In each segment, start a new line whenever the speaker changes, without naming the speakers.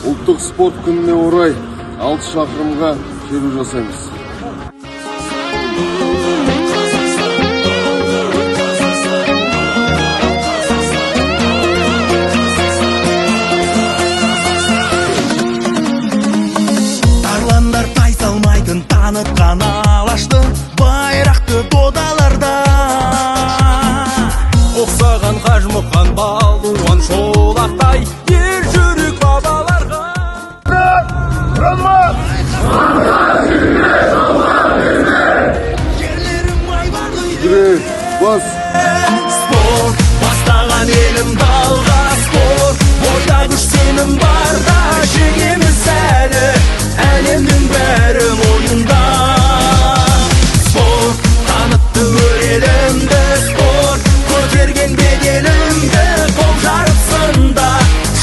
Ұлттық спорт күніне орай 6 шақырымға шеру жасаймыз.
Тарландар тайсалмайтын танытқан алашты байрақты додаларда.
Оқсаған қажымыққан балуан шолақтай ер жүрек бабаларға.
Жүре, бас!
Спорт бастаған елім далға, спорт бойда күш сенім барда, жегеміз әлі әлемнің бәрі мойында. Спорт танытты өрелімді, спорт көтерген беделімді, қол жарысында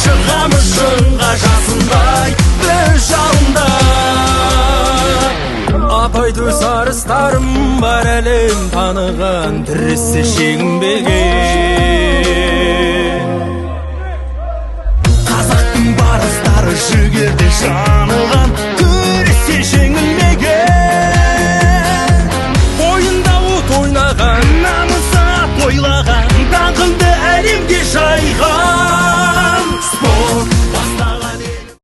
шығамыз шыңға жасындай біз жалында.
Апай төс арыстарым бар әлем таныған тірісі шегінбеген.
Қазақтың барыстары жігерде жаныған күресе жеңілмеген.
Ойында от ойнаған
Намысы ат ойлаған даңқыңды әлемге